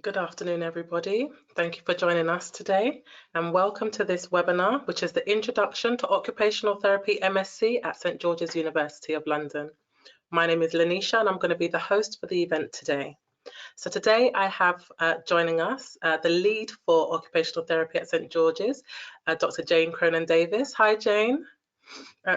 Good afternoon, everybody. Thank you for joining us today, and welcome to this webinar, which is the Introduction to Occupational Therapy MSc at St George's University of London. My name is Lanisha, and I'm going to be the host for the event today. So today I have joining us the lead for Occupational Therapy at St George's, Dr. Jane Cronin-Davis. Hi, Jane.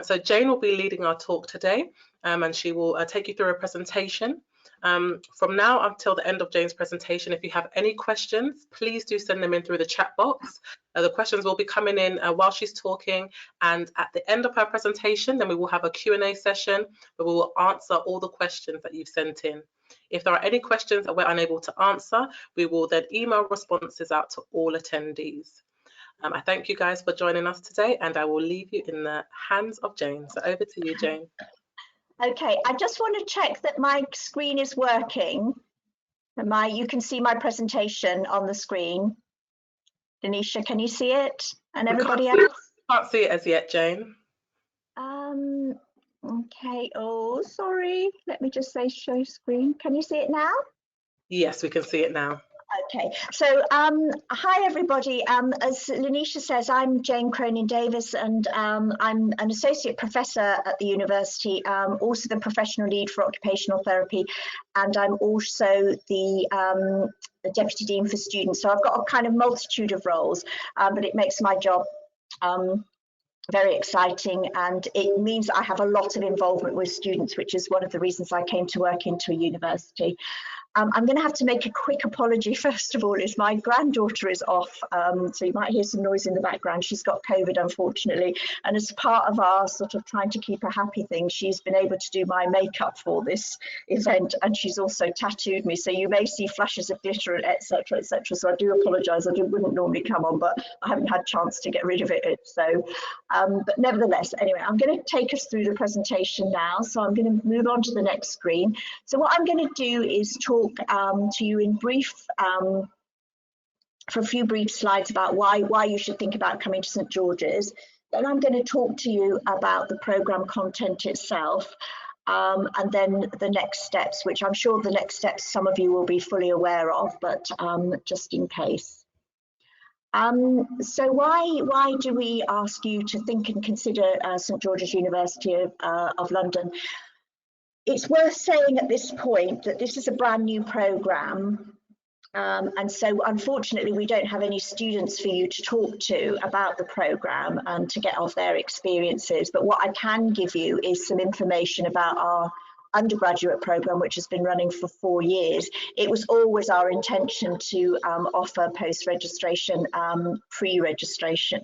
So Jane will be leading our talk today, and she will take you through a presentation. From now until the end of Jane's presentation, if you have any questions, please do send them in through the chat box. The questions will be coming in while she's talking, and at the end of her presentation, then we will have a Q&A session where we will answer all the questions that you've sent in. If there are any questions that we're unable to answer, we will then email responses out to all attendees. I thank you guys for joining us today, and I will leave you in the hands of Jane. So over to you, Jane. Okay, I just want to check that my screen is working. You can see my presentation on the screen. Denisha, can you see it? And everybody else? Can't see it as yet, Jane. Okay, oh, sorry. Let me just say show screen. Can you see it now? Yes, we can see it now. Okay, so hi everybody. As Lanisha says, I'm Jane Cronin-Davis, and I'm an associate professor at the university, also the professional lead for occupational therapy, and I'm also the deputy dean for students. So I've got a kind of multitude of roles, but it makes my job very exciting, and it means I have a lot of involvement with students, which is one of the reasons I came to work into a university. I'm going to have to make a quick apology. First of all, is my granddaughter is off, so you might hear some noise in the background. She's got COVID, unfortunately, and as part of our sort of trying to keep her happy thing, she's been able to do my makeup for this event, and she's also tattooed me, so you may see flashes of glitter, etc., etc. So I do apologise. I wouldn't normally come on, but I haven't had a chance to get rid of it. So, but nevertheless, anyway, I'm going to take us through the presentation now. So I'm going to move on to the next screen. So what I'm going to do is talk to you in brief, for a few brief slides about why you should think about coming to St George's. Then I'm going to talk to you about the programme content itself, and then the next steps, which I'm sure the next steps some of you will be fully aware of, but just in case. So why do we ask you to think and consider St George's University of London? It's worth saying at this point that this is a brand new programme, and so unfortunately we don't have any students for you to talk to about the programme and to get off their experiences, but what I can give you is some information about our undergraduate programme, which has been running for 4 years. It was always our intention to offer post-registration, pre-registration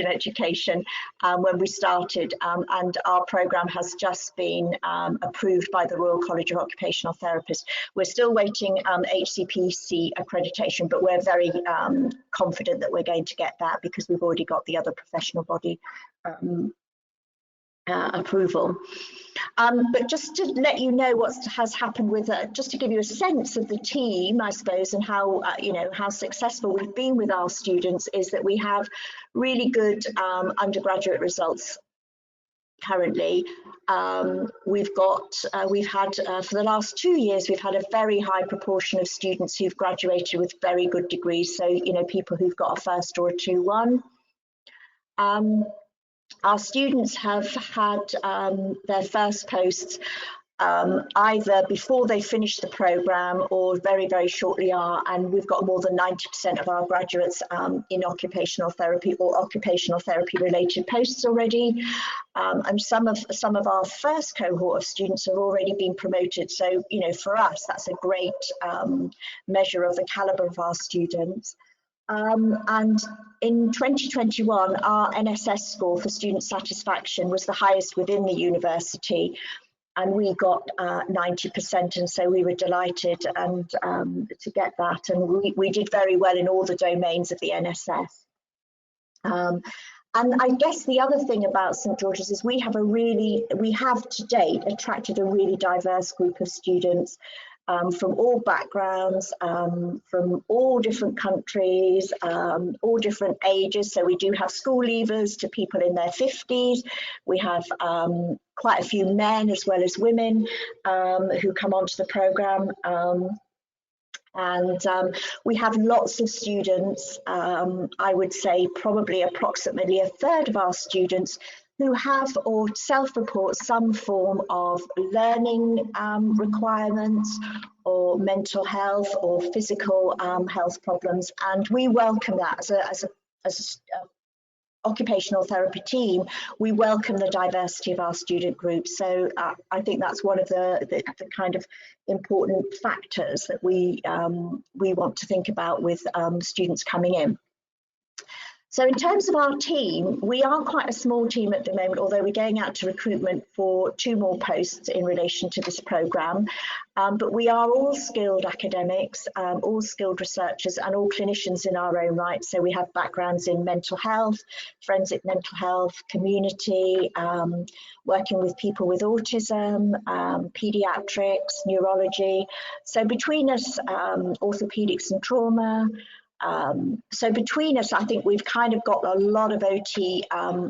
education when we started, and our programme has just been approved by the Royal College of Occupational Therapists. We're still waiting HCPC accreditation, but we're very confident that we're going to get that because we've already got the other professional body approval. But just to let you know what has happened with just to give you a sense of the team, I suppose, and how how successful we've been with our students, is that we have really good undergraduate results currently. We've had for the last 2 years, we've had a very high proportion of students who've graduated with very good degrees, so people who've got a first or a 2-1. Our students have had their first posts either before they finish the programme or very, very shortly are, and we've got more than 90% of our graduates in occupational therapy or occupational therapy related posts already, and some of our first cohort of students have already been promoted. So for us that's a great measure of the calibre of our students. And in 2021, our NSS score for student satisfaction was the highest within the university, and we got 90%, and so we were delighted and to get that, and we did very well in all the domains of the NSS. And I guess the other thing about St George's is we have to date attracted a really diverse group of students from all backgrounds, from all different countries, all different ages. So we do have school leavers to people in their 50s. We have quite a few men as well as women who come onto the programme. And we have lots of students, I would say probably approximately a third of our students who have or self-report some form of learning requirements or mental health or physical health problems. And we welcome that as a occupational therapy team. We welcome the diversity of our student groups. So I think that's one of the kind of important factors that we want to think about with students coming in. So in terms of our team, we are quite a small team at the moment, although we're going out to recruitment for 2 more posts in relation to this programme. But we are all skilled academics, all skilled researchers and all clinicians in our own right. So we have backgrounds in mental health, forensic mental health, community, working with people with autism, paediatrics, neurology. So between us, orthopaedics and trauma. So between us, I think we've kind of got a lot of OT,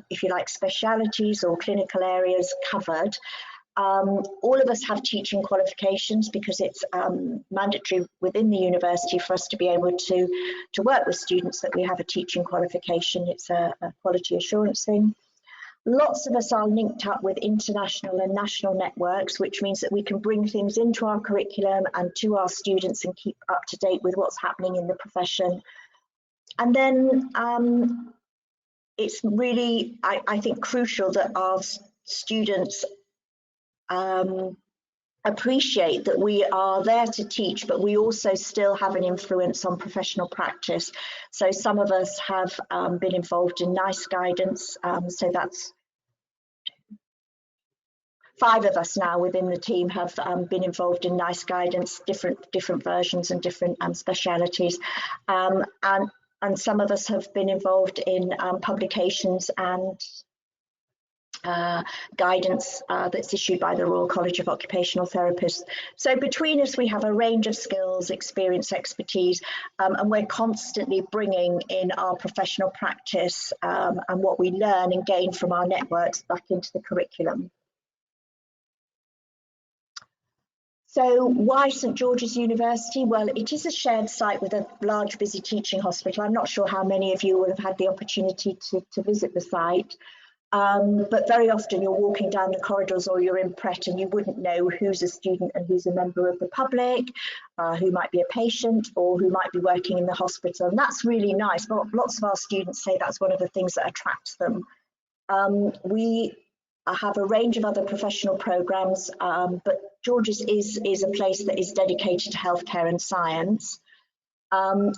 if you like, specialities or clinical areas covered. All of us have teaching qualifications because it's mandatory within the university for us to be able to work with students that we have a teaching qualification. It's a quality assurance thing. Lots of us are linked up with international and national networks, which means that we can bring things into our curriculum and to our students and keep up to date with what's happening in the profession. And then it's really, I think, crucial that our students appreciate that we are there to teach, but we also still have an influence on professional practice. So some of us have been involved in NICE guidance, so that's 5 of us now within the team have been involved in NICE guidance, different versions and different specialities, and some of us have been involved in publications and guidance that's issued by the Royal College of Occupational Therapists. So between us, we have a range of skills, experience, expertise, and we're constantly bringing in our professional practice and what we learn and gain from our networks back into the curriculum. So why St George's University? Well, it is a shared site with a large, busy teaching hospital. I'm not sure how many of you will have had the opportunity to visit the site, but very often you're walking down the corridors or you're in Pret and you wouldn't know who's a student and who's a member of the public, who might be a patient or who might be working in the hospital. And that's really nice. But lots of our students say that's one of the things that attracts them. We have a range of other professional programs, but George's is a place that is dedicated to healthcare and science.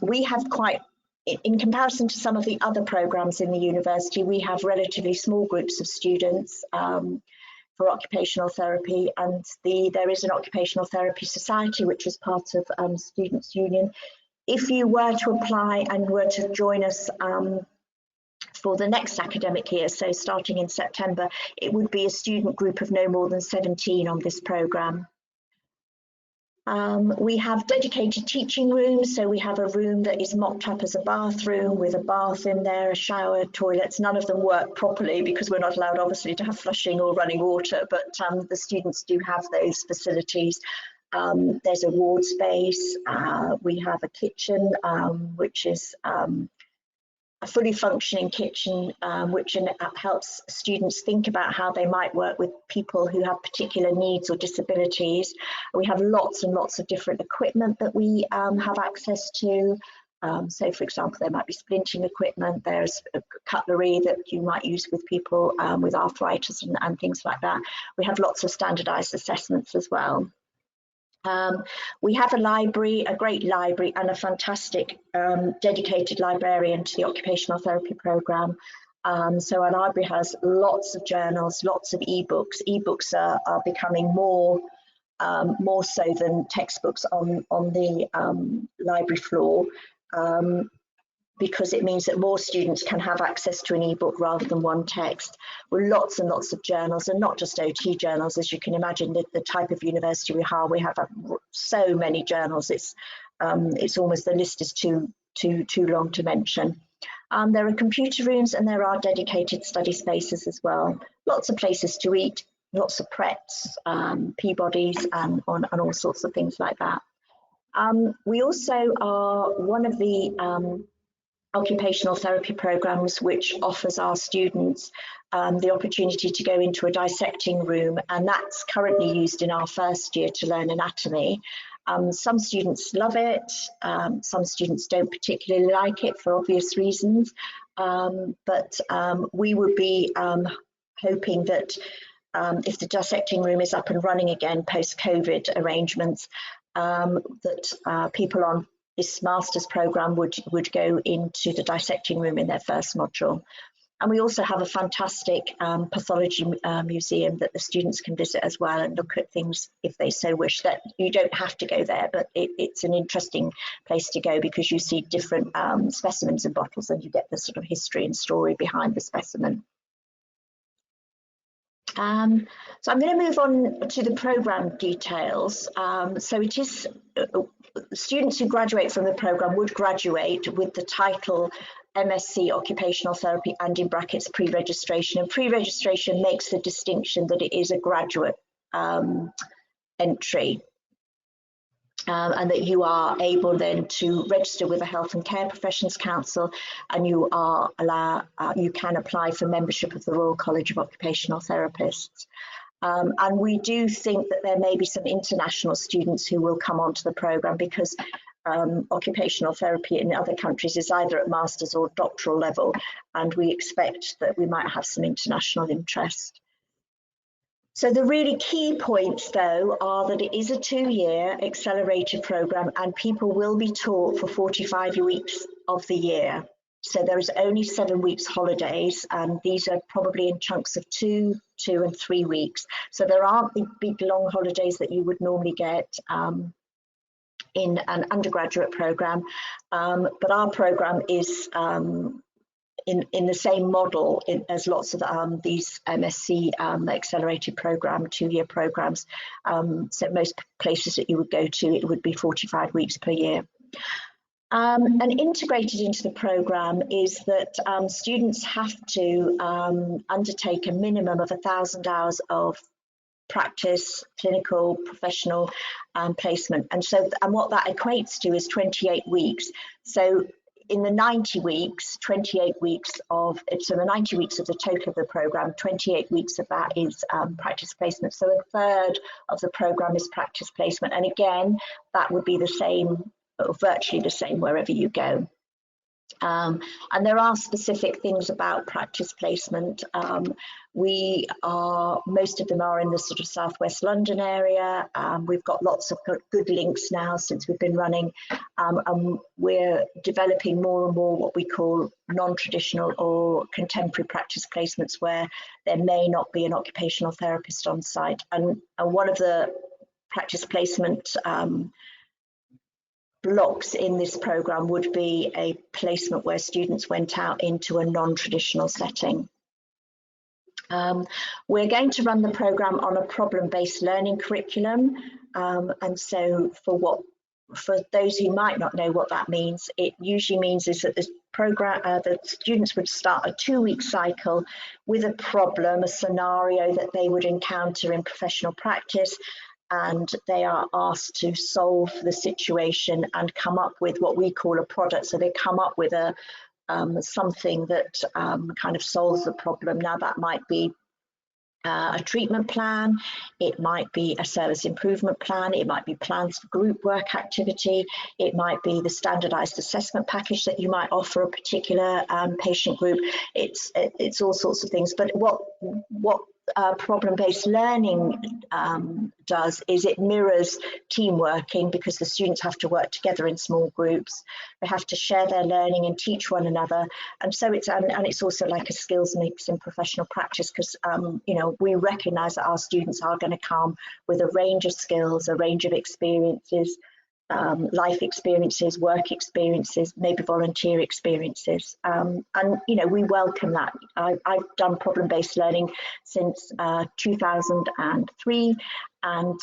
We have quite, in comparison to some of the other programs in the university, we have relatively small groups of students for occupational therapy, and there is an Occupational Therapy Society, which is part of Students' Union. If you were to apply and were to join us for the next academic year, so starting in September, it would be a student group of no more than 17 on this programme. We have dedicated teaching rooms, so we have a room that is mocked up as a bathroom with a bath in there, a shower, toilets. None of them work properly because we're not allowed obviously to have flushing or running water, but the students do have those facilities. There's a ward space, we have a kitchen which is a fully functioning kitchen, which helps students think about how they might work with people who have particular needs or disabilities. We have lots and lots of different equipment that we have access to. So for example, there might be splinting equipment, there's cutlery that you might use with people with arthritis and things like that. We have lots of standardized assessments as well. We have a library, a great library, and a fantastic dedicated librarian to the occupational therapy programme. So our library has lots of journals, lots of ebooks. Ebooks are becoming more so than textbooks on the library floor, because it means that more students can have access to an ebook rather than one text. With lots and lots of journals, and not just OT journals, as you can imagine, the type of university we have so many journals. It's almost, the list is too long to mention. There are computer rooms and there are dedicated study spaces as well. Lots of places to eat, lots of Prets, Peabodys, and all sorts of things like that. We also are one of the occupational therapy programs which offers our students the opportunity to go into a dissecting room, and that's currently used in our first year to learn anatomy. Some students love it, some students don't particularly like it for obvious reasons, but we would be hoping that if the dissecting room is up and running again post-COVID arrangements, that people on this master's program would go into the dissecting room in their first module. And we also have a fantastic pathology museum that the students can visit as well and look at things if they so wish. That you don't have to go there, but it's an interesting place to go because you see different specimens and bottles and you get the sort of history and story behind the specimen. So I'm going to move on to the program details. So it is students who graduate from the program would graduate with the title MSc Occupational Therapy and in brackets pre-registration. And pre-registration makes the distinction that it is a graduate entry. And that you are able then to register with a Health and Care Professions Council, and you can apply for membership of the Royal College of Occupational Therapists. And we do think that there may be some international students who will come onto the programme because occupational therapy in other countries is either at master's or doctoral level, and we expect that we might have some international interest. So the really key points, though, are that it is a 2-year accelerated programme and people will be taught for 45 weeks of the year. So there is only 7 weeks holidays, and these are probably in chunks of 2, 2 and 3 weeks. So there aren't the big long holidays that you would normally get in an undergraduate programme, but our programme is in the same model as lots of these MSc accelerated program, 2-year programs. So most places that you would go to, it would be 45 weeks per year. And integrated into the program is that students have to undertake a minimum of 1,000 hours of practice, clinical, professional placement. And what that equates to is 28 weeks. So in the 90 weeks, 28 weeks of, so the 90 weeks of the total of the program, 28 weeks of that is practice placement. So a third of the program is practice placement. And again, that would be the same, or virtually the same wherever you go. And there are specific things about practice placement. Most of them are in the sort of southwest London area. We've got lots of good links now since we've been running, and we're developing more and more what we call non-traditional or contemporary practice placements where there may not be an occupational therapist on site. And one of the practice placement blocks in this program would be a placement where students went out into a non-traditional setting. We're going to run the program on a problem-based learning curriculum, and so for those who might not know what that means, it usually means is that the program, the students would start a 2-week cycle with a problem, a scenario that they would encounter in professional practice, and they are asked to solve the situation and come up with what we call a product. So they come up with something that kind of solves the problem. Now that might be a treatment plan, it might be a service improvement plan, it might be plans for group work activity, it might be the standardized assessment package that you might offer a particular patient group. It's all sorts of things. But what problem-based learning does is it mirrors team working, because the students have to work together in small groups. They have to share their learning and teach one another, and so it's also like a skills mix in professional practice, because you know, we recognize that our students are going to come with a range of skills, a range of experiences, life experiences, work experiences, maybe volunteer experiences, and you know, we welcome that. I've done problem-based learning since 2003, and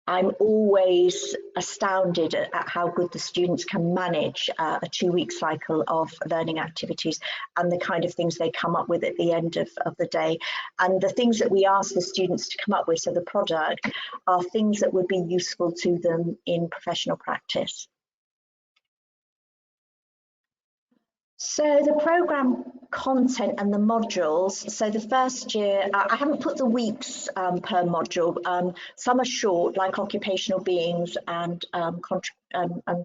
I'm always astounded at how good the students can manage a 2-week cycle of learning activities and the kind of things they come up with at the end of the day. And the things that we ask the students to come up with, so the product, are things that would be useful to them in professional practice. So the programme content and the modules, so the first year, I haven't put the weeks per module. Some are short, like occupational beings, and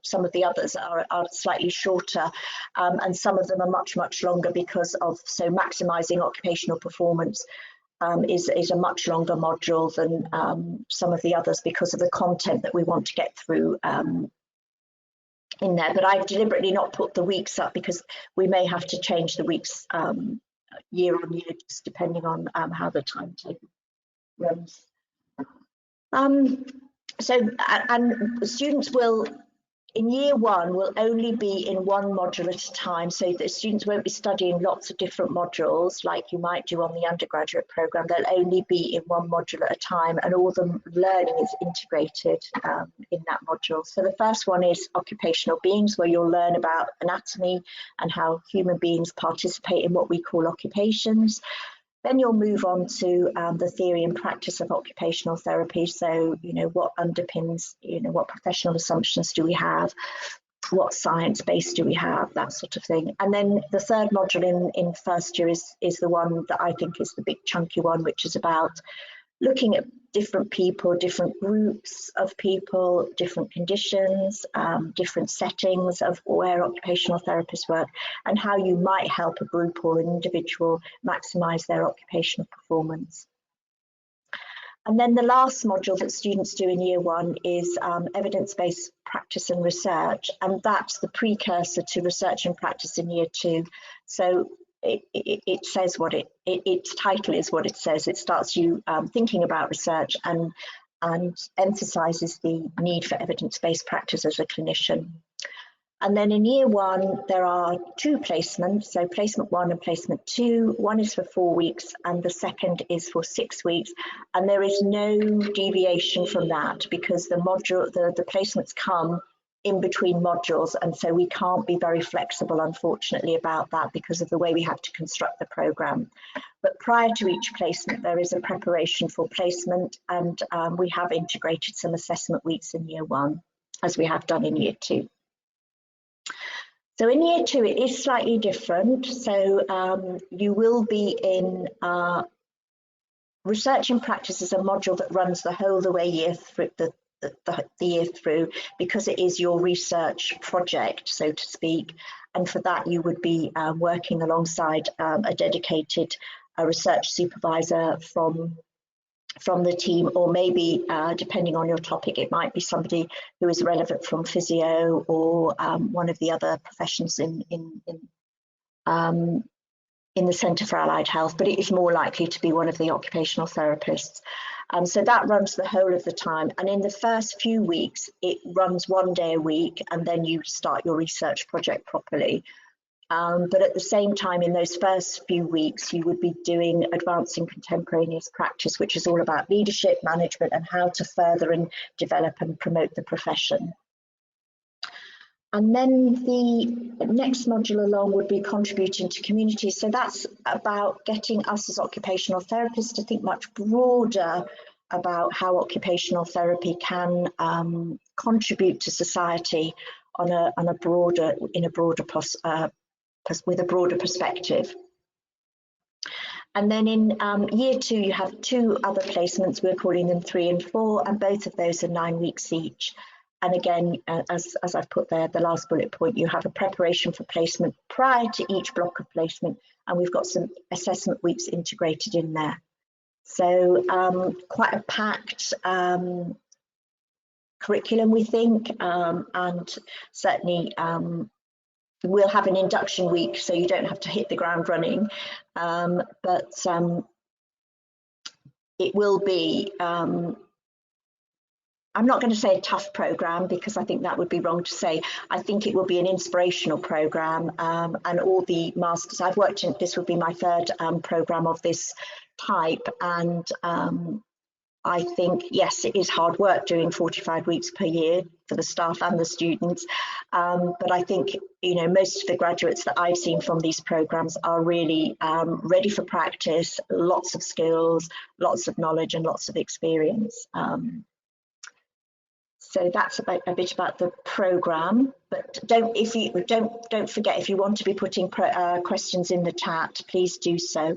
some of the others are slightly shorter, and some of them are much, much longer because of, so maximising occupational performance is a much longer module than some of the others because of the content that we want to get through in there. But I've deliberately not put the weeks up because we may have to change the weeks year on year, just depending on how the timetable runs. So students will, in year one, will only be in one module at a time, so the students won't be studying lots of different modules like you might do on the undergraduate programme. They'll only be in one module at a time, and all the learning is integrated in that module. So the first one is occupational beings, where you'll learn about anatomy and how human beings participate in what we call occupations. Then you'll move on to the theory and practice of occupational therapy. So, what underpins, what professional assumptions do we have? What science base do we have? That sort of thing. And then the third module in first year is the one that I think is the big chunky one, which is about looking at different people, different groups of people, different conditions, different settings of where occupational therapists work, and how you might help a group or an individual maximise their occupational performance. And then the last module that students do in year one is evidence-based practice and research, and that's the precursor to research and practice in year two. So it says what its title is what it says. It starts you thinking about research and emphasises the need for evidence-based practice as a clinician. And then in year one, there are 2 placements, so placement 1 and placement 2. One is for 4 weeks and the second is for 6 weeks. And there is no deviation from that because the placements come in between modules, and so we can't be very flexible, unfortunately, about that because of the way we have to construct the programme. But prior to each placement, there is a preparation for placement, and we have integrated some assessment weeks in year one, as we have done in year two. So in year two, it is slightly different. So you will be in research and practice is a module that runs the whole the way year through the year through, because it is your research project, so to speak. And for that, you would be working alongside a dedicated research supervisor from the team, or maybe depending on your topic, it might be somebody who is relevant from physio or one of the other professions in the Centre for Allied Health, but it is more likely to be one of the occupational therapists. So that runs the whole of the time. And in the first few weeks, it runs 1 day a week, and then you start your research project properly. But at the same time, in those first few weeks, you would be doing advancing contemporaneous practice, which is all about leadership, management, and how to further and develop and promote the profession. And then the next module along would be contributing to communities. So that's about getting us as occupational therapists to think much broader about how occupational therapy can contribute to society with a broader perspective. And then in year two, you have 2 other placements. We're calling them 3 and 4, and both of those are 9 weeks each. And again, as I've put there, the last bullet point, you have a preparation for placement prior to each block of placement, and we've got some assessment weeks integrated in there. So quite a packed curriculum, we think, and certainly we'll have an induction week, so you don't have to hit the ground running, but it will be, I'm not going to say a tough programme because I think that would be wrong to say. I think it will be an inspirational programme, and all the masters I've worked in, this would be my 3rd programme of this type, and I think, yes, it is hard work doing 45 weeks per year for the staff and the students. But I think, most of the graduates that I've seen from these programs are really ready for practice, lots of skills, lots of knowledge and lots of experience. So that's a bit about the program. But don't forget, if you want to be putting questions in the chat, please do so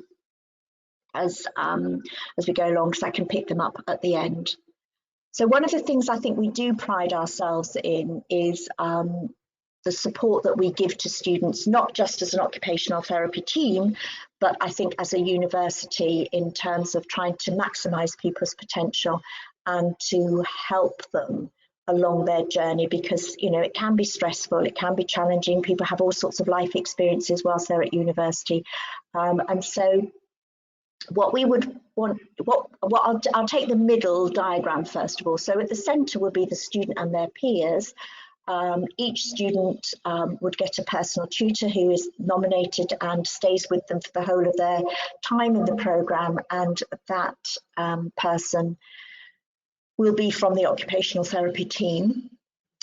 as we go along, because I can pick them up at the end. So one of the things I think we do pride ourselves in is the support that we give to students, not just as an occupational therapy team, but I think as a university, in terms of trying to maximise people's potential and to help them along their journey, because it can be stressful, it can be challenging, people have all sorts of life experiences whilst they're at university, and so what we would want, I'll take the middle diagram first of all. So at the centre will be the student and their peers. Each student would get a personal tutor who is nominated and stays with them for the whole of their time in the programme, and that person will be from the occupational therapy team.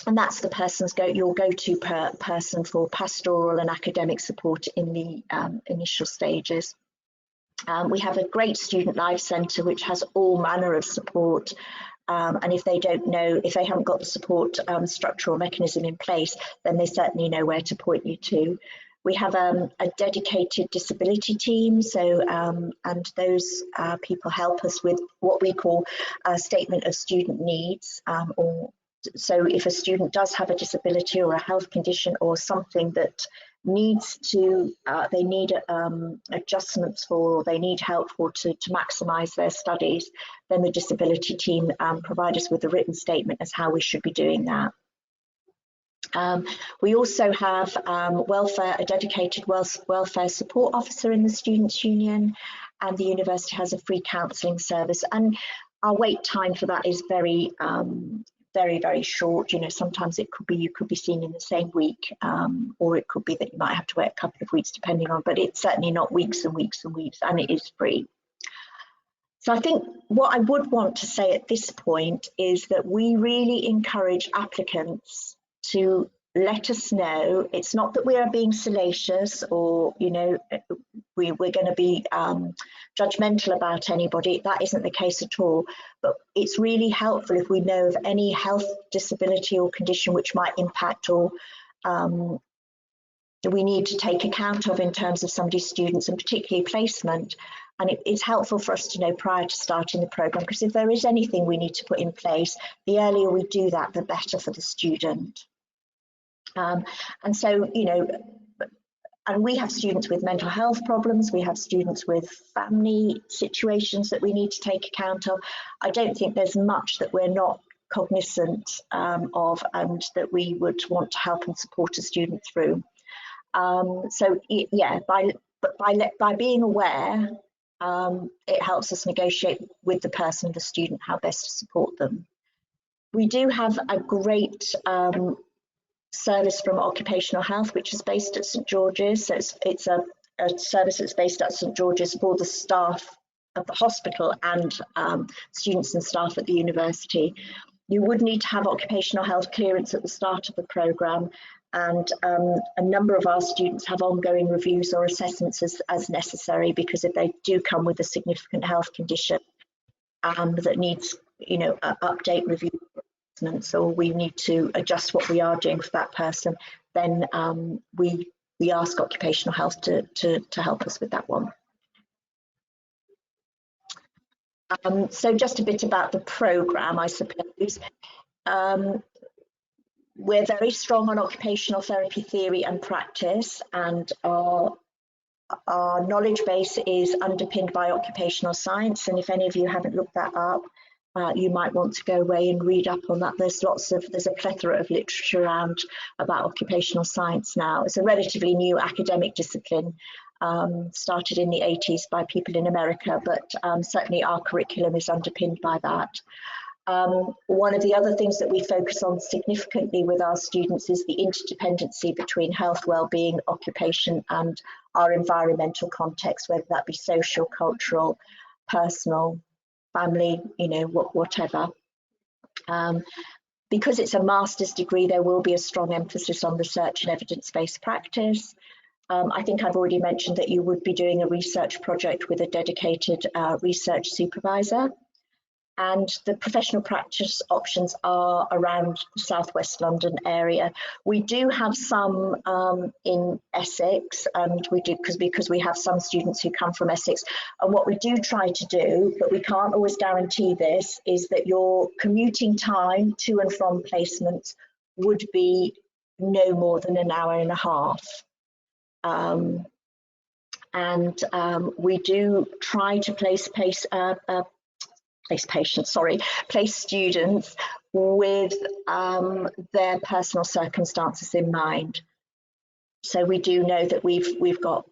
And that's the person's your go-to person for pastoral and academic support in the initial stages. We have a great student life centre which has all manner of support, and if they haven't got the support structure or mechanism in place, then they certainly know where to point you to. We have a dedicated disability team, and those people help us with what we call a statement of student needs, so if a student does have a disability or a health condition or something that they need adjustments for, or they need help for to maximise their studies, then the disability team provide us with a written statement as how we should be doing that. We also have a dedicated welfare support officer in the Students' Union, and the university has a free counselling service, and our wait time for that is very very short. Sometimes you could be seen in the same week, or it could be that you might have to wait a couple of weeks depending on, but it's certainly not weeks and weeks and weeks, and it is free. So I think what I would want to say at this point is that we really encourage applicants to let us know. It's not that we are being salacious or we're going to be judgmental about anybody. That isn't the case at all. But it's really helpful if we know of any health disability or condition which might impact or we need to take account of in terms of somebody's students, and particularly placement. And it's helpful for us to know prior to starting the programme, because if there is anything we need to put in place, the earlier we do that, the better for the student. And so, and we have students with mental health problems, we have students with family situations that we need to take account of. I don't think there's much that we're not cognizant of and that we would want to help and support a student through. So yeah, by being aware, it helps us negotiate with the person, the student, how best to support them. We do have a great service from Occupational Health, which is based at St George's. So it's a service that's based at St George's for the staff of the hospital and students and staff at the university. You would need to have occupational health clearance at the start of the programme, and a number of our students have ongoing reviews or assessments as necessary, because if they do come with a significant health condition that needs update review, or we need to adjust what we are doing for that person, then we ask Occupational Health to help us with that one. So just a bit about the programme, I suppose. We're very strong on occupational therapy theory and practice, and our knowledge base is underpinned by occupational science. And if any of you haven't looked that up, you might want to go away and read up on that. There's a plethora of literature around about occupational science now. It's a relatively new academic discipline, started in the 80s by people in America, but certainly our curriculum is underpinned by that. One of the other things that we focus on significantly with our students is the interdependency between health, well-being, occupation, and our environmental context, whether that be social, cultural, personal, family, whatever. Because it's a master's degree, there will be a strong emphasis on research and evidence-based practice. I think I've already mentioned that you would be doing a research project with a dedicated research supervisor. And the professional practice options are around the southwest London area. We do have some in Essex, and we do because we have some students who come from Essex. And what we do try to do, but we can't always guarantee this, is that your commuting time to and from placements would be no more than an hour and a half. We do try to place students with their personal circumstances in mind. So we do know that we've got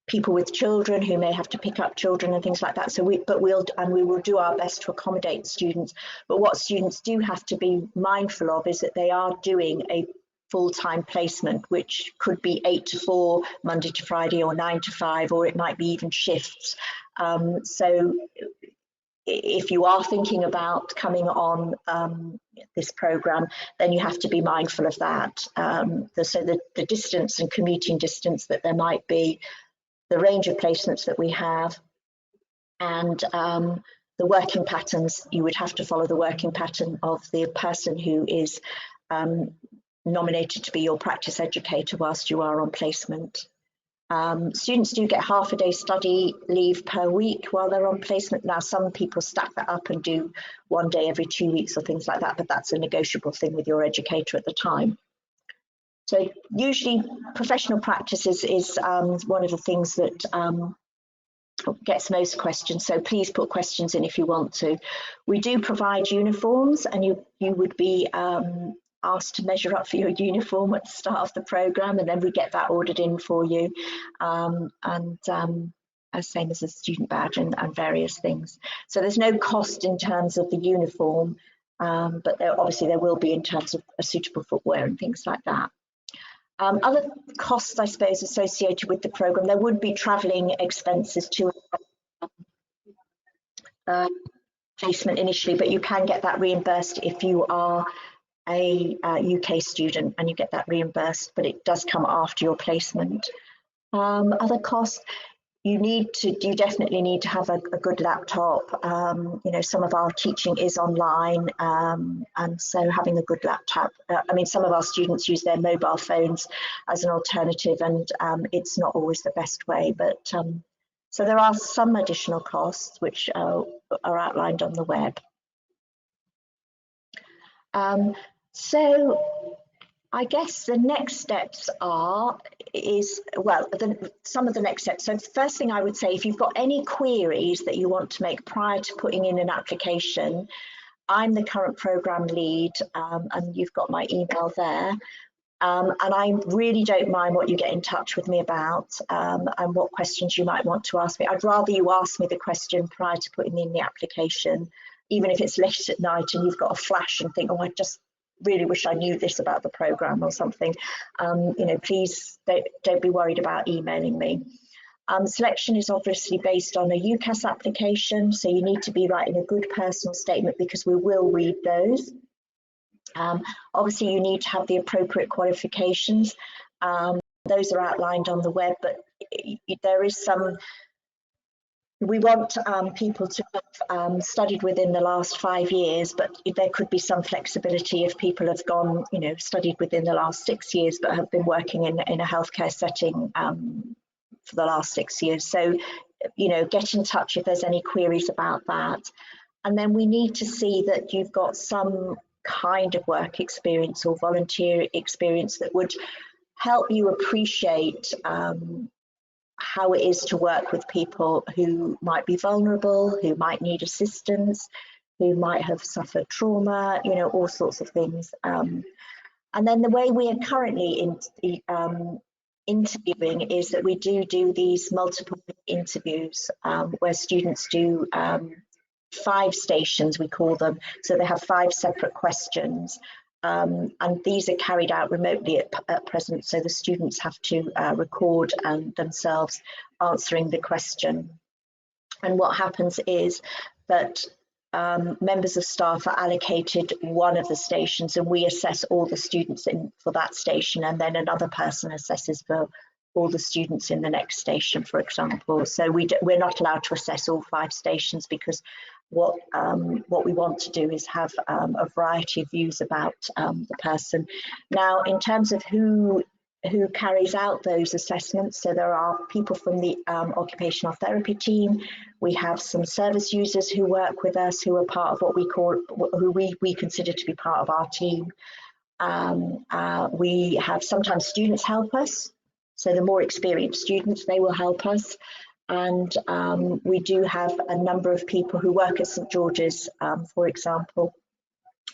people with children who may have to pick up children and things like that. So we will do our best to accommodate students. But what students do have to be mindful of is that they are doing a full-time placement, which could be 8 to 4 Monday to Friday, or 9 to 5, or it might be even shifts. So if you are thinking about coming on this program, then you have to be mindful of that. So the distance and commuting distance that there might be, the range of placements that we have, and the working patterns. You would have to follow the working pattern of the person who is nominated to be your practice educator whilst you are on placement. Students do get half a day study leave per week while they're on placement. Now, some people stack that up and do 1 day every 2 weeks or things like that, but that's a negotiable thing with your educator at the time. So usually professional practice is one of the things that gets most questions. So please put questions in if you want to. We do provide uniforms, and you would be asked to measure up for your uniform at the start of the program, and then we get that ordered in for you, same as a student badge and various things. So there's no cost in terms of the uniform, but obviously there will be in terms of a suitable footwear and things like that. Other costs, I suppose, associated with the program, there would be travelling expenses to placement initially, but you can get that reimbursed if you are a UK student, and you get that reimbursed, but it does come after your placement. Other costs, you definitely need to have a good laptop. Some of our teaching is online, and so having a good laptop. Some of our students use their mobile phones as an alternative, and it's not always the best way. But so there are some additional costs which are outlined on the web. So I guess the next steps some of the next steps. So the first thing I would say, if you've got any queries that you want to make prior to putting in an application, I'm the current program lead, and you've got my email there. And I really don't mind what you get in touch with me about, and what questions you might want to ask me. I'd rather you ask me the question prior to putting in the application, even if it's late at night and you've got a flash and think, oh, I just really wish I knew this about the program or something. Please don't be worried about emailing me. Selection is obviously based on a UCAS application, so you need to be writing a good personal statement because we will read those. Obviously, you need to have the appropriate qualifications. Those are outlined on the web, but there is some. We want people to have studied within the last 5 years, but there could be some flexibility if people have gone, studied within the last 6 years, but have been working in a healthcare setting for the last 6 years. So, get in touch if there's any queries about that. And then we need to see that you've got some kind of work experience or volunteer experience that would help you appreciate how it is to work with people who might be vulnerable, who might need assistance, who might have suffered trauma, all sorts of things. And then the way we are currently interviewing is that we do these multiple interviews where students do 5 stations, we call them. So they have 5 separate questions. And these are carried out remotely at present, so the students have to record themselves answering the question. And what happens is that members of staff are allocated one of the stations, and we assess all the students for that station, and then another person assesses for all the students in the next station, for example. So we're not allowed to assess all 5 stations, because what we want to do is have a variety of views about the person. Now, in terms of who carries out those assessments, so there are people from the occupational therapy team. We have some service users who work with us, who are part of what we call, who we consider to be part of our team. We have sometimes students help us. So the more experienced students, they will help us. And we do have a number of people who work at St George's, for example,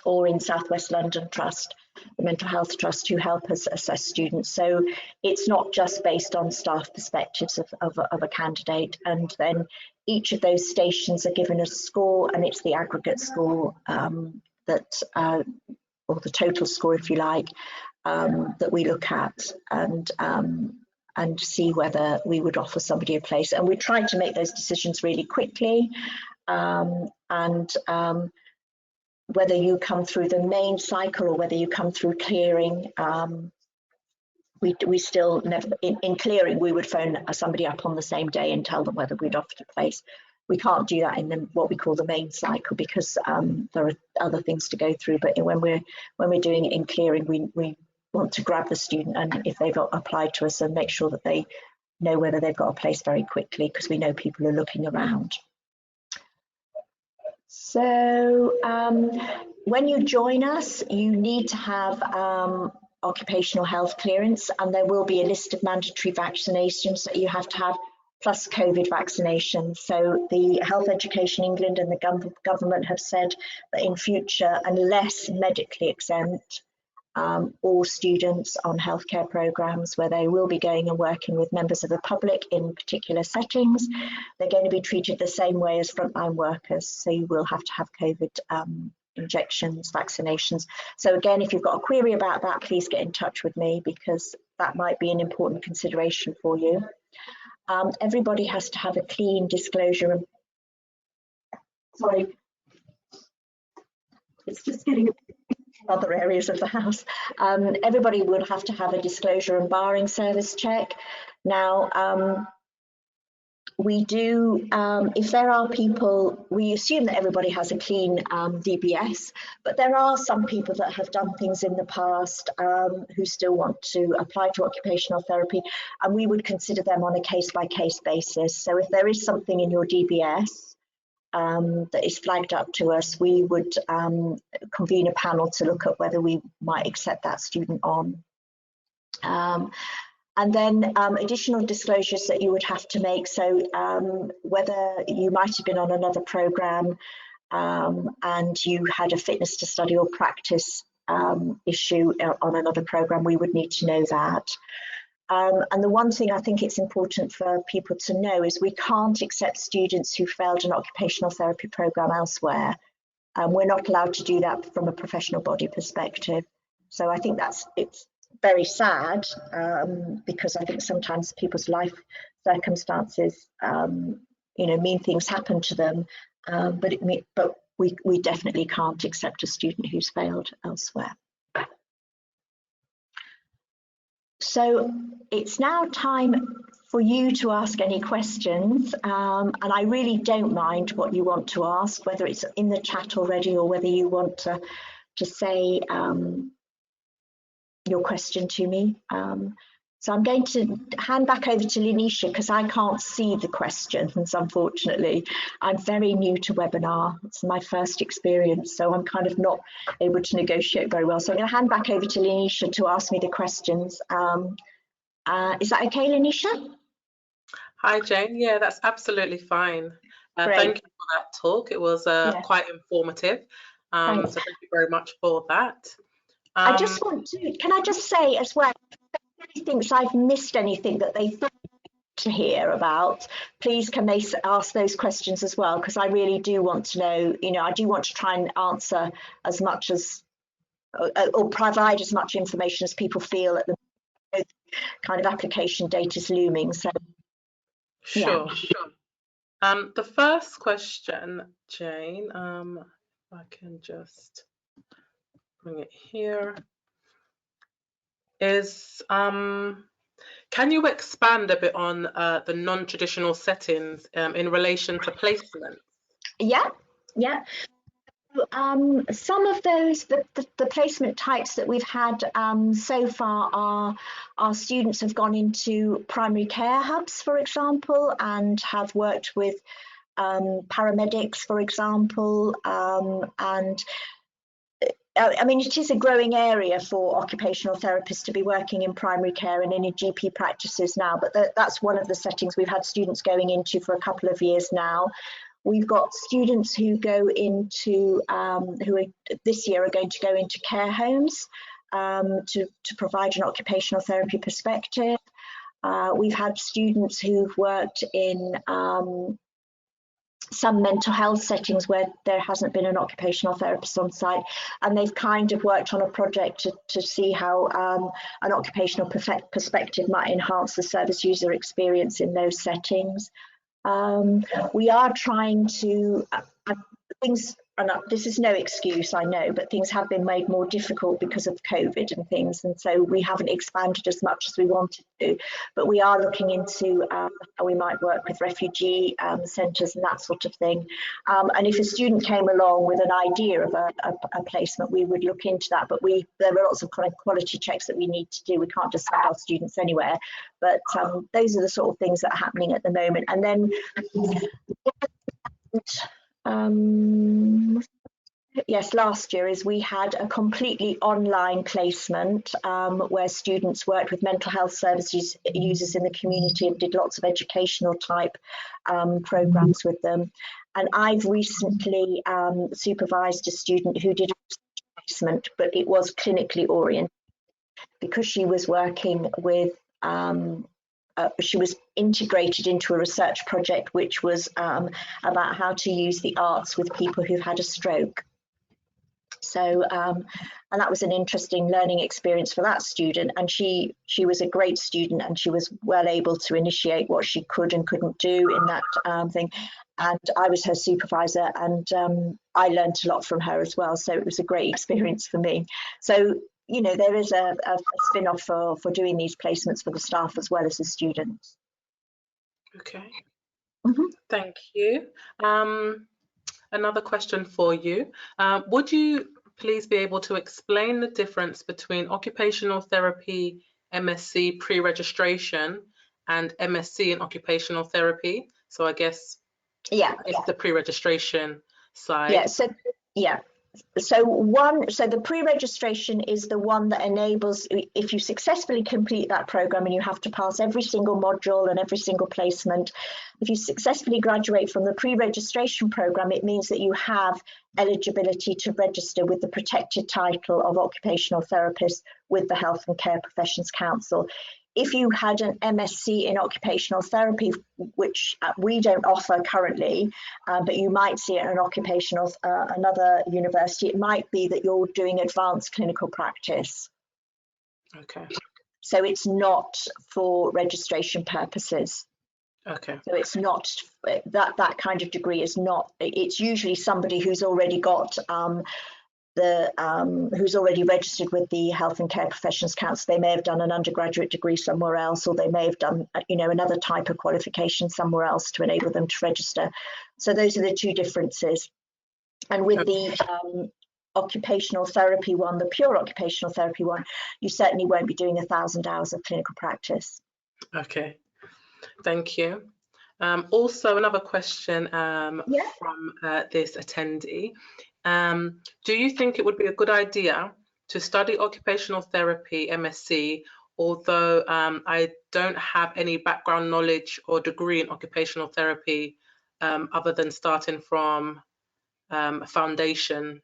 or in South West London Trust, the Mental Health Trust, who help us assess students. So it's not just based on staff perspectives of a candidate. And then each of those stations are given a score, and it's the aggregate score that, or the total score, if you like, that we look at and see whether we would offer somebody a place. And we try to make those decisions really quickly. Whether you come through the main cycle or whether you come through clearing, we still never, in clearing, we would phone somebody up on the same day and tell them whether we'd offered a place. We can't do that in what we call the main cycle, because there are other things to go through. But when we're doing it in clearing, we want to grab the student, and if they've applied to us, and make sure that they know whether they've got a place very quickly, because we know people are looking around. So when you join us, you need to have occupational health clearance, and there will be a list of mandatory vaccinations that you have to have, plus COVID vaccinations. So the Health Education England and the government have said that in future, unless medically exempt, all students on healthcare programmes where they will be going and working with members of the public in particular settings, they're going to be treated the same way as frontline workers. So you will have to have COVID injections, vaccinations. So again, if you've got a query about that, please get in touch with me, because that might be an important consideration for you. Everybody has to have a clean disclosure. Sorry, it's just getting other areas of the house. Everybody would have to have a disclosure and barring service check. Now, we do, if there are people, we assume that everybody has a clean DBS, but there are some people that have done things in the past who still want to apply to occupational therapy, and we would consider them on a case-by-case basis. So if there is something in your DBS that is flagged up to us, we would convene a panel to look at whether we might accept that student on. And then additional disclosures that you would have to make. So whether you might have been on another programme and you had a fitness to study or practice issue on another programme, we would need to know that. And the one thing I think it's important for people to know is we can't accept students who failed an occupational therapy programme elsewhere. We're not allowed to do that from a professional body perspective. So I think it's very sad, because I think sometimes people's life circumstances, mean things happen to them, but we definitely can't accept a student who's failed elsewhere. So it's now time for you to ask any questions, and I really don't mind what you want to ask, whether it's in the chat already or whether you want to say your question to me. So I'm going to hand back over to Lanisha, because I can't see the questions, unfortunately. I'm very new to webinar. It's my first experience, so I'm kind of not able to negotiate very well. So I'm going to hand back over to Lanisha to ask me the questions. Is that okay, Lanisha? Hi, Jane. Yeah, that's absolutely fine. Thank you for that talk. It was quite informative. So thank you very much for that. I just want to, can I just say as well, if anybody thinks I've missed anything that they thought to hear about, please can they ask those questions as well, because I really do want to know, I do want to try and answer as much as, or provide as much information as people feel that the kind of application date is looming. So Sure. The first question, Jane, if I can just bring it here, is can you expand a bit on the non-traditional settings in relation to placement? Yeah, yeah. Some of those, the placement types that we've had so far are our students have gone into primary care hubs, for example, and have worked with paramedics, for example, and I mean, it is a growing area for occupational therapists to be working in primary care and in GP practices now, but that's one of the settings we've had students going into for a couple of years now. We've got students who go into, this year are going to go into care homes to provide an occupational therapy perspective. We've had students who've worked in some mental health settings where there hasn't been an occupational therapist on site, and they've kind of worked on a project to see how an occupational perspective might enhance the service user experience in those settings. We are trying to, things, and this is no excuse, I know, but things have been made more difficult because of COVID and things, and so we haven't expanded as much as we wanted to, but we are looking into how we might work with refugee centres and that sort of thing. And if a student came along with an idea of a placement, we would look into that, but there are lots of kind of quality checks that we need to do. We can't just send our students anywhere, but those are the sort of things that are happening at the moment. And then yes, last year is we had a completely online placement where students worked with mental health services users in the community and did lots of educational type programs with them. And I've recently supervised a student who did a placement, but it was clinically oriented because she was working with she was integrated into a research project which was about how to use the arts with people who've had a stroke. So, and that was an interesting learning experience for that student. And she was a great student, and she was well able to initiate what she could and couldn't do in that thing. And I was her supervisor, and I learned a lot from her as well. So it was a great experience for me. So, you know, there is a spin-off for doing these placements for the staff as well as the students. Okay. Mm-hmm. Thank you. Another question for you. Would you please be able to explain the difference between occupational therapy MSc pre-registration and MSc in occupational therapy? So I guess it's the pre-registration side. So the pre-registration is the one that enables, if you successfully complete that program, and you have to pass every single module and every single placement, if you successfully graduate from the pre-registration program, it means that you have eligibility to register with the protected title of occupational therapist with the Health and Care Professions Council. If you had an MSc in occupational therapy, which we don't offer currently, but you might see it in an occupational, another university, it might be that you're doing advanced clinical practice. Okay. So it's not for registration purposes. Okay. So it's not, that kind of degree is not, it's usually somebody who's already got who's already registered with the Health and Care Professions Council. They may have done an undergraduate degree somewhere else, or they may have done, you know, another type of qualification somewhere else to enable them to register. So those are the two differences. And with the occupational therapy one, the pure occupational therapy one, you certainly won't be doing 1,000 hours of clinical practice. Okay, thank you. Also, another question from this attendee. Do you think it would be a good idea to study occupational therapy MSc, although I don't have any background knowledge or degree in occupational therapy other than starting from a foundation?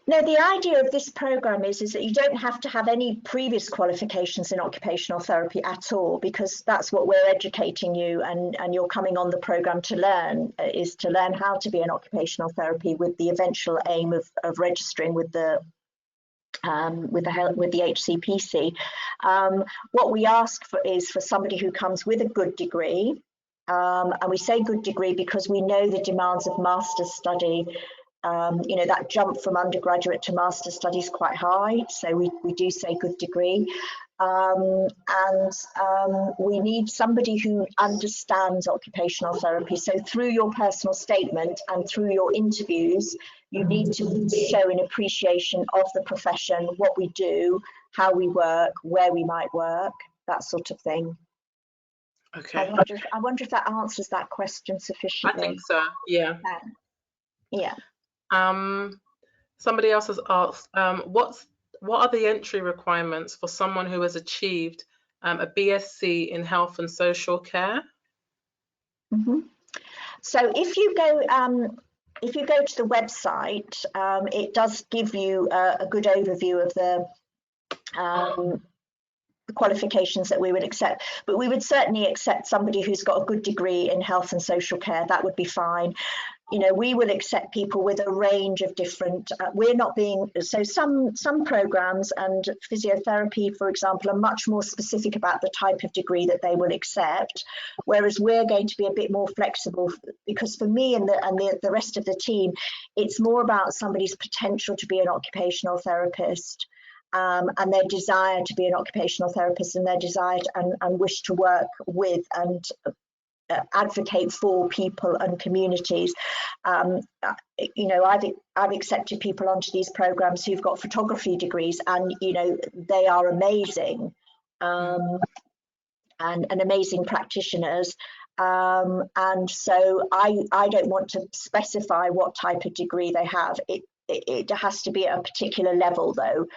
No, the idea of this program is that you don't have to have any previous qualifications in occupational therapy at all, because that's what we're educating you, and you're coming on the program to learn, is to learn how to be an occupational therapy with the eventual aim of registering with the HCPC. What we ask for is for somebody who comes with a good degree, And we say good degree because we know the demands of master's study. You know, that jump from undergraduate to master's study is quite high, so we do say good degree. We need somebody who understands occupational therapy. So through your personal statement and through your interviews, you need to show an appreciation of the profession, what we do, how we work, where we might work, that sort of thing. Okay. I wonder if that answers that question sufficiently. I think so, yeah. Yeah. Somebody else has asked, what are the entry requirements for someone who has achieved a BSc in health and social care? Mm-hmm. So if you go to the website, it does give you a good overview of the qualifications that we would accept, but we would certainly accept somebody who's got a good degree in health and social care. That would be fine. You know, we will accept people with a range of different, we're not being, so some programs and physiotherapy, for example, are much more specific about the type of degree that they will accept, whereas we're going to be a bit more flexible, because for me and the rest of the team, it's more about somebody's potential to be an occupational therapist. And their desire to be an occupational therapist, and their desire and wish to work with and advocate for people and communities. You know, I've accepted people onto these programs who've got photography degrees, and you know, they are amazing and amazing practitioners. And so I don't want to specify what type of degree they have. It has to be at a particular level, though.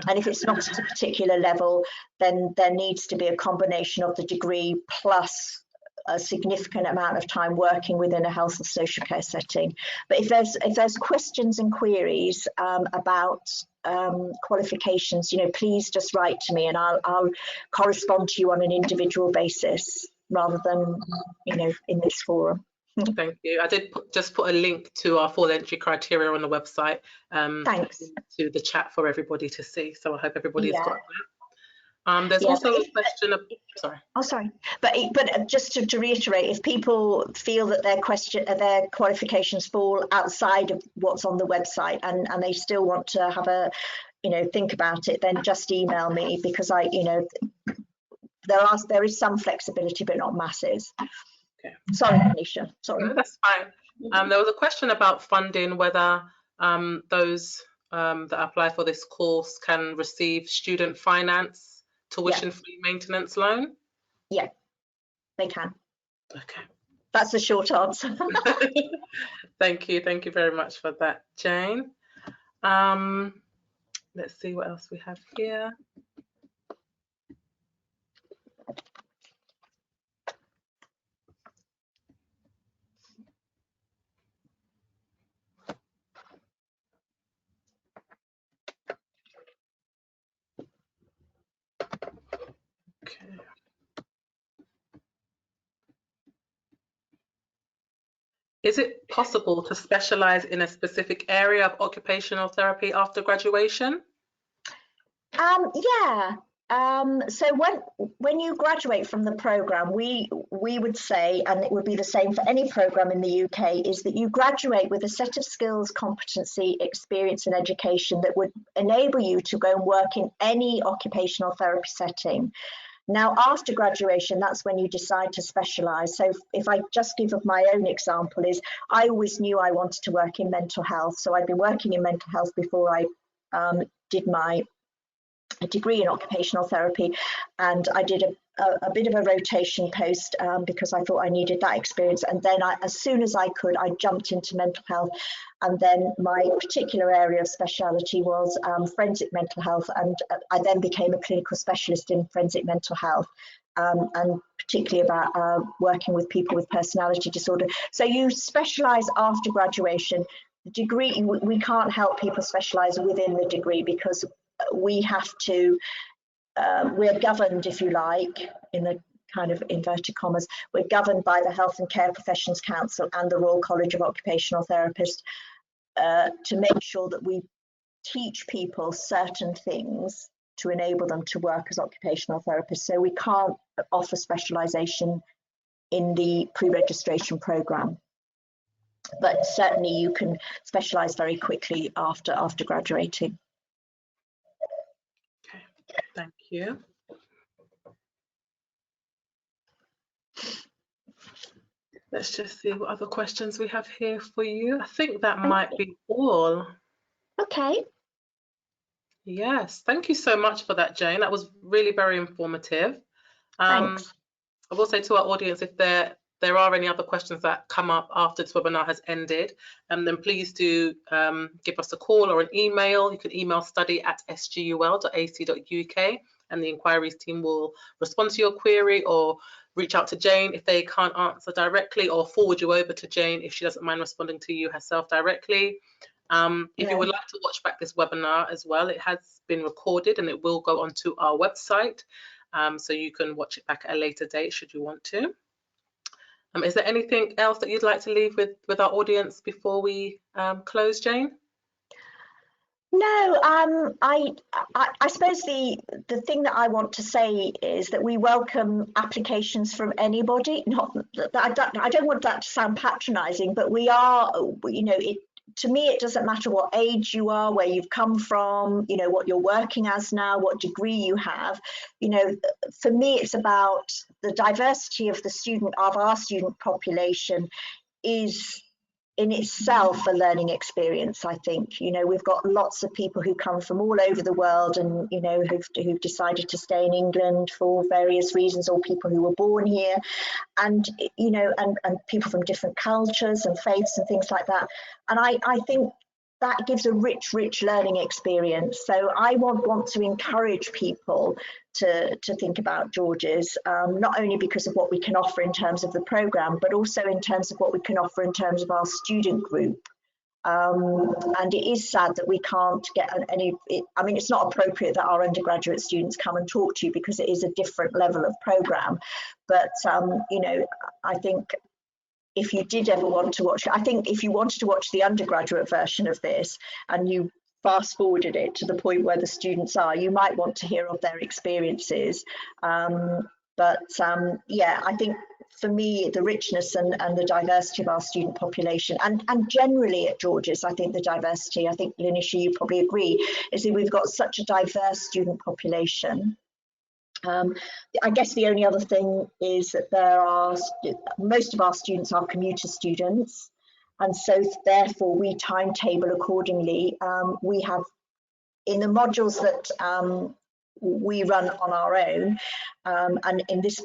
And if it's not at a particular level, then there needs to be a combination of the degree plus a significant amount of time working within a health and social care setting. But if there's questions and queries about qualifications, you know, please just write to me, and I'll correspond to you on an individual basis rather than, you know, in this forum. Thank you. I did just put a link to our full entry criteria on the website. Thanks. To the chat for everybody to see. So I hope everybody's got that. There's also a question of, sorry. Oh, sorry. But just to reiterate, if people feel that their qualifications fall outside of what's on the website and they still want to have a, you know, think about it, then just email me, because you know, there is some flexibility, but not masses. Okay. Sorry, Anisha. Sorry. No, that's fine. There was a question about funding, whether those that apply for this course can receive student finance, tuition-free maintenance loan. Yeah, they can. Okay. That's the short answer. Thank you very much for that, Jane. Let's see what else we have here. Okay. Is it possible to specialize in a specific area of occupational therapy after graduation? Yeah. So when you graduate from the program, we would say, and it would be the same for any program in the UK, is that you graduate with a set of skills, competency, experience and education that would enable you to go and work in any occupational therapy setting. Now, after graduation, that's when you decide to specialise. So if I just give of my own example, is I always knew I wanted to work in mental health. So I'd been working in mental health before I did my degree in occupational therapy, and I did a bit of a rotation post because I thought I needed that experience. And then as soon as I could, I jumped into mental health. And then my particular area of speciality was forensic mental health, and I then became a clinical specialist in forensic mental health, and particularly about working with people with personality disorder. So you specialise after graduation. The degree, we can't help people specialise within the degree, because we have to, we're governed, if you like, in the kind of inverted commas, we're governed by the Health and Care Professions Council and the Royal College of Occupational Therapists to make sure that we teach people certain things to enable them to work as occupational therapists. So we can't offer specialisation in the pre-registration program. But certainly you can specialise very quickly after graduating. Okay, thank you. Let's just see what other questions we have here for you. I think that might be all. Okay. Yes, thank you so much for that, Jane. That was really very informative. Thanks. I will say to our audience, if there are any other questions that come up after this webinar has ended, then please do give us a call or an email. You can email study@sgul.ac.uk and the inquiries team will respond to your query, or reach out to Jane if they can't answer directly, or forward you over to Jane if she doesn't mind responding to you herself directly. If you would like to watch back this webinar as well, it has been recorded and it will go onto our website. So you can watch it back at a later date should you want to. Is there anything else that you'd like to leave with our audience before we close, Jane? No, I suppose the thing that I want to say is that we welcome applications from anybody. Not that I don't want that to sound patronising, but we are, you know, to me, it doesn't matter what age you are, where you've come from, you know, what you're working as now, what degree you have. You know, for me, it's about the diversity of our student population is in itself a learning experience. I think, you know, we've got lots of people who come from all over the world and, you know, who've decided to stay in England for various reasons, or people who were born here, and, you know, and people from different cultures and faiths and things like that. And I think that gives a rich learning experience. So I want to encourage people to think about George's, not only because of what we can offer in terms of the programme, but also in terms of what we can offer in terms of our student group. And it is sad that we can't get any, I mean, it's not appropriate that our undergraduate students come and talk to you because it is a different level of programme. But, you know, I think if you did ever want to watch, I think if you wanted to watch the undergraduate version of this and you fast forwarded it to the point where the students are, you might want to hear of their experiences. Yeah, I think for me, the richness and the diversity of our student population, and generally at George's, I think the diversity, I think, Lanisha, you probably agree, is that we've got such a diverse student population. I guess the only other thing is that most of our students are commuter students, and so therefore we timetable accordingly. We have, in the modules that we run on our own, and in this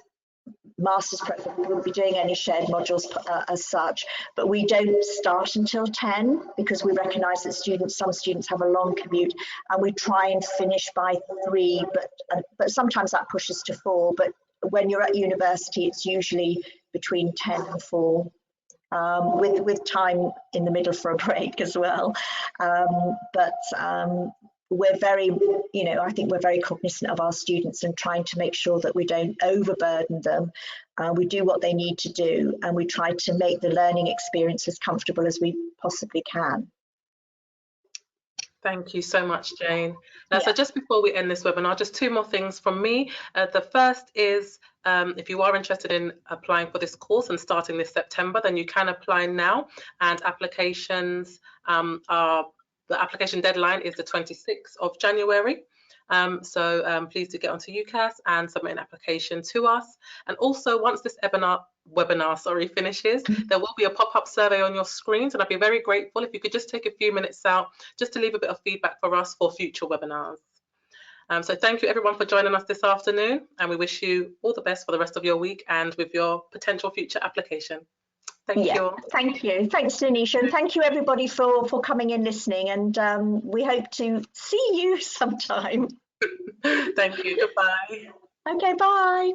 master's program we won't be doing any shared modules as such, but we don't start until 10 because we recognise that some students have a long commute, and we try and finish by 3, but sometimes that pushes to 4. But when you're at university, it's usually between 10 and 4. With time in the middle for a break as well. We're very, you know, I think we're very cognizant of our students and trying to make sure that we don't overburden them. We do what they need to do, and we try to make the learning experience as comfortable as we possibly can. Thank you so much, Jane. So just before we end this webinar, just 2 more things from me. The first is, if you are interested in applying for this course and starting this September, then you can apply now, and applications the application deadline is the 26th of January. So please do get onto UCAS and submit an application to us. And also, once this webinar finishes, there will be a pop-up survey on your screens, and I'd be very grateful if you could just take a few minutes out just to leave a bit of feedback for us for future webinars. So thank you everyone for joining us this afternoon, and we wish you all the best for the rest of your week and with your potential future application. Thank you. Thank you. Thanks, Lanisha, and thank you everybody for coming in, listening, and we hope to see you sometime. Thank you. Goodbye. Okay, bye.